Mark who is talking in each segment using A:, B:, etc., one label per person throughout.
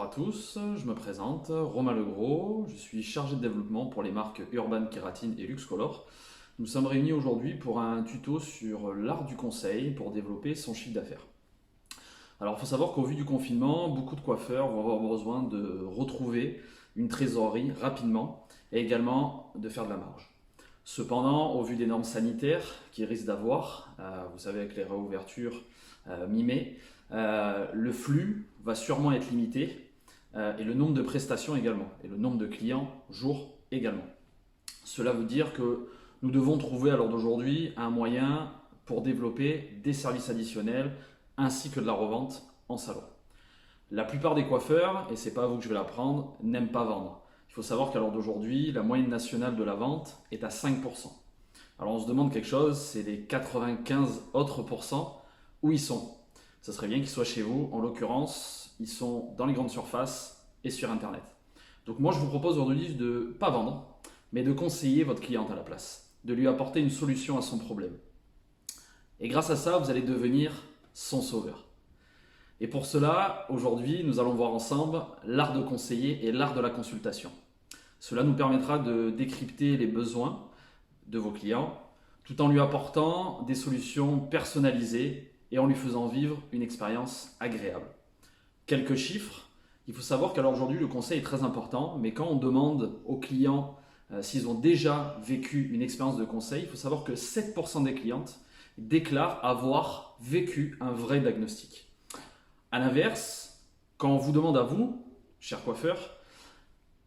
A: à tous, je me présente, Romain Legros, je suis chargé de développement pour les marques Urban Kératine et Luxcolor. Nous sommes réunis aujourd'hui pour un tuto sur l'art du conseil pour développer son chiffre d'affaires. Alors il faut savoir qu'au vu du confinement, beaucoup de coiffeurs vont avoir besoin de retrouver une trésorerie rapidement et également de faire de la marge. Cependant, au vu des normes sanitaires qu'ils risquent d'avoir, vous savez avec les réouvertures mi-mai, le flux va sûrement être limité et le nombre de prestations également, et le nombre de clients jour également. Cela veut dire que nous devons trouver à l'heure d'aujourd'hui un moyen pour développer des services additionnels ainsi que de la revente en salon. La plupart des coiffeurs, et c'est pas à vous que je vais l'apprendre, n'aiment pas vendre. Il faut savoir qu'à l'heure d'aujourd'hui, la moyenne nationale de la vente est à 5%. Alors on se demande quelque chose, c'est les 95 autres pourcents, où ils sont? Ça serait bien qu'ils soient chez vous. En l'occurrence, ils sont dans les grandes surfaces et sur Internet. Donc moi, je vous propose aujourd'hui de ne pas vendre, mais de conseiller votre cliente à la place, de lui apporter une solution à son problème. Et grâce à ça, vous allez devenir son sauveur. Et pour cela, aujourd'hui, nous allons voir ensemble l'art de conseiller et l'art de la consultation. Cela nous permettra de décrypter les besoins de vos clients, tout en lui apportant des solutions personnalisées et en lui faisant vivre une expérience agréable. Quelques chiffres. Il faut savoir qu'à aujourd'hui, le conseil est très important, mais quand on demande aux clients s'ils ont déjà vécu une expérience de conseil, il faut savoir que 7% des clientes déclarent avoir vécu un vrai diagnostic. A l'inverse, quand on vous demande à vous, chers coiffeurs,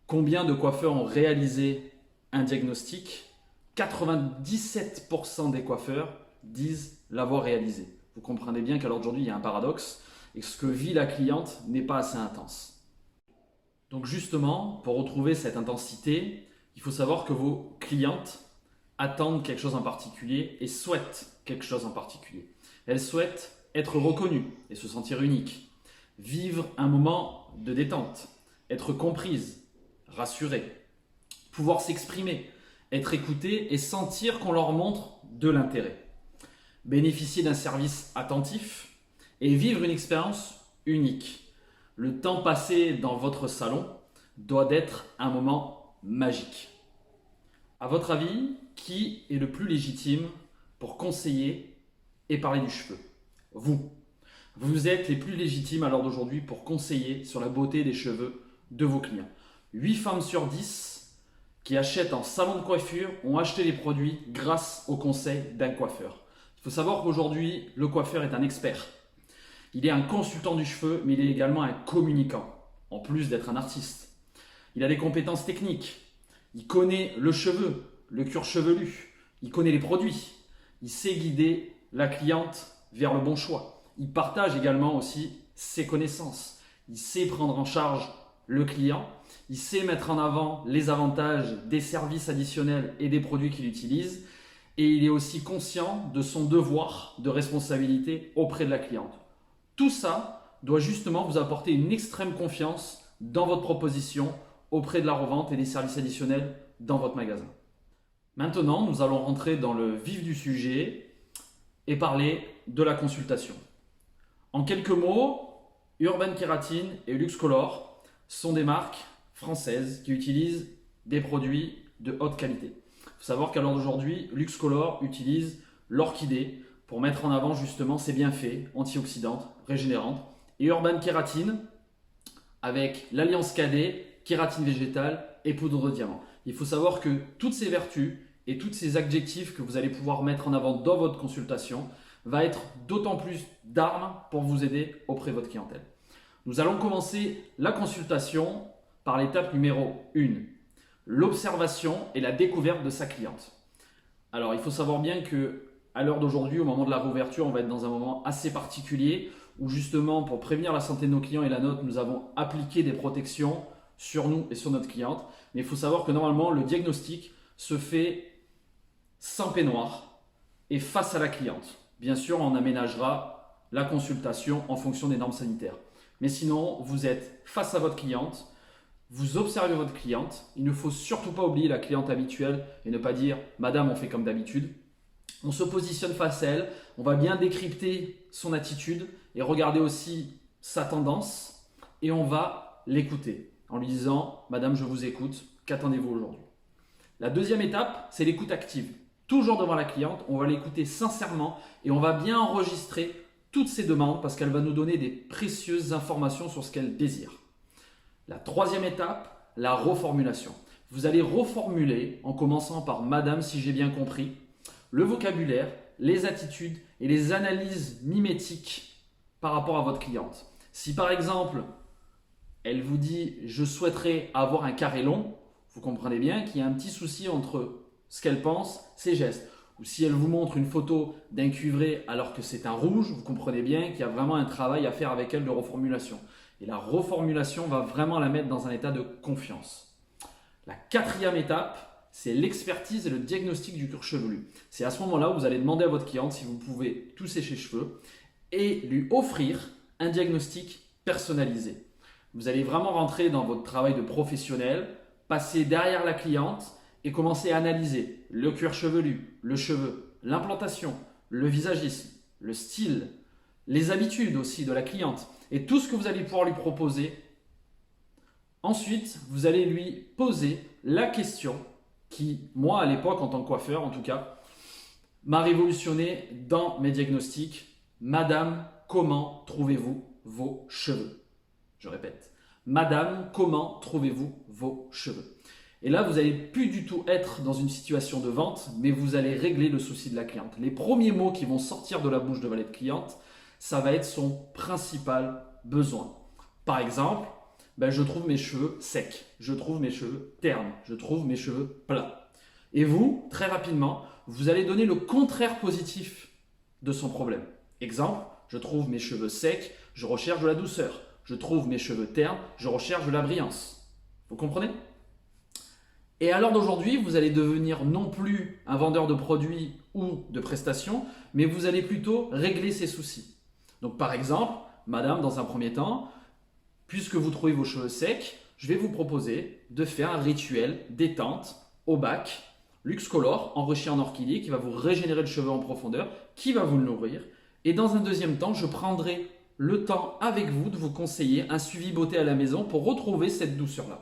A: combien de coiffeurs ont réalisé un diagnostic, 97% des coiffeurs disent l'avoir réalisé. Vous comprenez bien qu'à l'heure d'aujourd'hui, il y a un paradoxe et que ce que vit la cliente n'est pas assez intense. Donc justement, pour retrouver cette intensité, il faut savoir que vos clientes attendent quelque chose en particulier et souhaitent quelque chose en particulier. Elles souhaitent être reconnues et se sentir uniques, vivre un moment de détente, être comprises, rassurées, pouvoir s'exprimer, être écoutées et sentir qu'on leur montre de l'intérêt. Bénéficier d'un service attentif et vivre une expérience unique. Le temps passé dans votre salon doit être un moment magique. À votre avis, qui est le plus légitime pour conseiller et parler du cheveu? Vous. Vous êtes les plus légitimes à l'heure d'aujourd'hui pour conseiller sur la beauté des cheveux de vos clients. 8 femmes sur 10 qui achètent en salon de coiffure ont acheté les produits grâce au conseil d'un coiffeur. Il faut savoir qu'aujourd'hui, le coiffeur est un expert. Il est un consultant du cheveu, mais il est également un communicant, en plus d'être un artiste. Il a des compétences techniques. Il connaît le cheveu, le cuir chevelu. Il connaît les produits. Il sait guider la cliente vers le bon choix. Il partage également aussi ses connaissances. Il sait prendre en charge le client. Il sait mettre en avant les avantages des services additionnels et des produits qu'il utilise. Et il est aussi conscient de son devoir de responsabilité auprès de la cliente. Tout ça doit justement vous apporter une extrême confiance dans votre proposition auprès de la revente et des services additionnels dans votre magasin. Maintenant, nous allons rentrer dans le vif du sujet et parler de la consultation. En quelques mots, Urban Kératine et Luxcolor sont des marques françaises qui utilisent des produits de haute qualité. Il faut savoir qu'à l'heure d'aujourd'hui, Luxcolor utilise l'orchidée pour mettre en avant justement ses bienfaits antioxydantes, régénérantes. Et Urban Kératine avec l'alliance cadet, kératine végétale et poudre de diamant. Il faut savoir que toutes ces vertus et tous ces adjectifs que vous allez pouvoir mettre en avant dans votre consultation va être d'autant plus d'armes pour vous aider auprès de votre clientèle. Nous allons commencer la consultation par l'étape numéro 1. L'observation et la découverte de sa cliente. Alors, il faut savoir bien que à l'heure d'aujourd'hui, au moment de la réouverture, on va être dans un moment assez particulier où justement, pour prévenir la santé de nos clients et la nôtre, nous avons appliqué des protections sur nous et sur notre cliente. Mais il faut savoir que normalement, le diagnostic se fait sans peignoir et face à la cliente. Bien sûr, on aménagera la consultation en fonction des normes sanitaires. Mais sinon, vous êtes face à votre cliente. Vous observez votre cliente. Il ne faut surtout pas oublier la cliente habituelle et ne pas dire « Madame, on fait comme d'habitude ». On se positionne face à elle. On va bien décrypter son attitude et regarder aussi sa tendance. Et on va va l'écouter en lui disant « Madame, je vous écoute, qu'attendez-vous aujourd'hui ?» La deuxième étape, c'est l'écoute active. Toujours devant la cliente, on va l'écouter sincèrement et on va bien enregistrer toutes ses demandes parce qu'elle va nous donner des précieuses informations sur ce qu'elle désire. La troisième étape, la reformulation. Vous allez reformuler en commençant par « Madame, si j'ai bien compris », le vocabulaire, les attitudes et les analyses mimétiques par rapport à votre cliente. Si par exemple, elle vous dit « Je souhaiterais avoir un carré long », vous comprenez bien qu'il y a un petit souci entre ce qu'elle pense, ses gestes. Ou si elle vous montre une photo d'un cuivré alors que c'est un rouge, vous comprenez bien qu'il y a vraiment un travail à faire avec elle de reformulation. Et la reformulation va vraiment la mettre dans un état de confiance. La quatrième étape, c'est l'expertise et le diagnostic du cuir chevelu. C'est à ce moment-là où vous allez demander à votre cliente si vous pouvez tousser ses cheveux et lui offrir un diagnostic personnalisé. Vous allez vraiment rentrer dans votre travail de professionnel, passer derrière la cliente et commencer à analyser le cuir chevelu, le cheveu, l'implantation, le visagisme, le style, les habitudes aussi de la cliente et tout ce que vous allez pouvoir lui proposer. Ensuite, vous allez lui poser la question qui, moi à l'époque en tant que coiffeur en tout cas, m'a révolutionné dans mes diagnostics. Madame, comment trouvez-vous vos cheveux? Je répète, Madame, comment trouvez-vous vos cheveux? Et là, vous n'allez plus du tout être dans une situation de vente, mais vous allez régler le souci de la cliente. Les premiers mots qui vont sortir de la bouche de votre cliente, ça va être son principal besoin. Par exemple, je trouve mes cheveux secs, je trouve mes cheveux ternes, je trouve mes cheveux plats. Et vous, très rapidement, vous allez donner le contraire positif de son problème. Exemple, je trouve mes cheveux secs, je recherche de la douceur. Je trouve mes cheveux ternes, je recherche de la brillance. Vous comprenez? Et à l'heure d'aujourd'hui, vous allez devenir non plus un vendeur de produits ou de prestations, mais vous allez plutôt régler ses soucis. Donc par exemple, Madame, dans un premier temps, puisque vous trouvez vos cheveux secs, je vais vous proposer de faire un rituel détente au bac, Luxe Color, enrichi en orchidée, qui va vous régénérer le cheveu en profondeur, qui va vous le nourrir. Et dans un deuxième temps, je prendrai le temps avec vous de vous conseiller un suivi beauté à la maison pour retrouver cette douceur-là.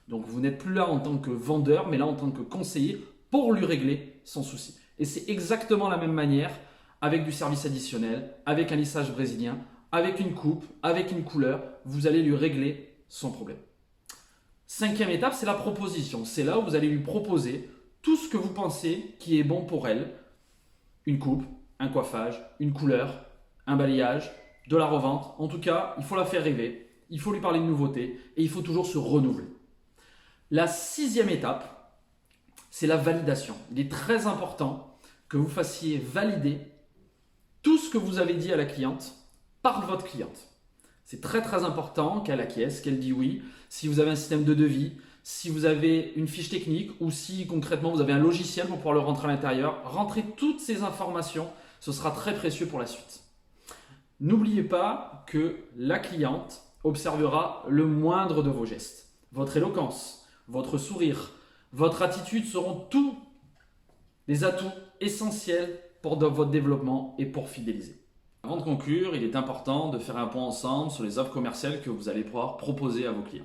A: Donc vous n'êtes plus là en tant que vendeur, mais là en tant que conseiller pour lui régler son souci. Et c'est exactement la même manière avec du service additionnel, avec un lissage brésilien, avec une coupe, avec une couleur, vous allez lui régler son problème. Cinquième étape, c'est la proposition. C'est là où vous allez lui proposer tout ce que vous pensez qui est bon pour elle. Une coupe, un coiffage, une couleur, un balayage, de la revente. En tout cas, il faut la faire rêver, il faut lui parler de nouveautés et il faut toujours se renouveler. La sixième étape, c'est la validation. Il est très important que vous fassiez valider tout ce que vous avez dit à la cliente par votre cliente. C'est très très important qu'elle acquiesce, qu'elle dise oui. Si vous avez un système de devis, si vous avez une fiche technique ou si concrètement vous avez un logiciel pour pouvoir le rentrer à l'intérieur, rentrez toutes ces informations, ce sera très précieux pour la suite. N'oubliez pas que la cliente observera le moindre de vos gestes. Votre éloquence, votre sourire, votre attitude seront tous des atouts essentiels pour votre développement et pour fidéliser. Avant de conclure, il est important de faire un point ensemble sur les offres commerciales que vous allez pouvoir proposer à vos clients.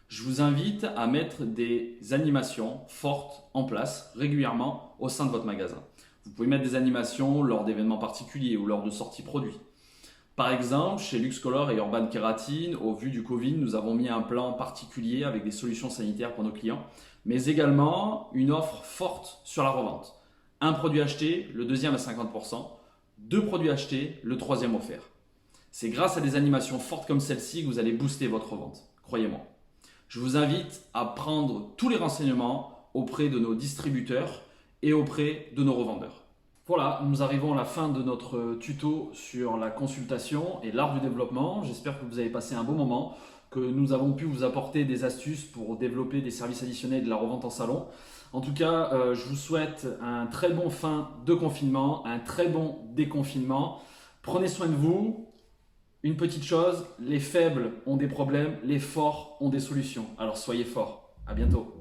A: Je vous invite à mettre des animations fortes en place régulièrement au sein de votre magasin. Vous pouvez mettre des animations lors d'événements particuliers ou lors de sorties produits. Par exemple, chez Luxe Color et Urban Kératine, au vu du Covid, nous avons mis un plan particulier avec des solutions sanitaires pour nos clients, mais également une offre forte sur la revente. Un produit acheté, le deuxième à 50%, deux produits achetés, le troisième offert. C'est grâce à des animations fortes comme celle-ci que vous allez booster votre vente, croyez-moi. Je vous invite à prendre tous les renseignements auprès de nos distributeurs et auprès de nos revendeurs. Voilà, nous arrivons à la fin de notre tuto sur la consultation et l'art du développement. J'espère que vous avez passé un bon moment, que nous avons pu vous apporter des astuces pour développer des services additionnels et de la revente en salon. En tout cas, je vous souhaite un très bon fin de confinement, un très bon déconfinement. Prenez soin de vous. Une petite chose, les faibles ont des problèmes, les forts ont des solutions. Alors soyez forts. À bientôt.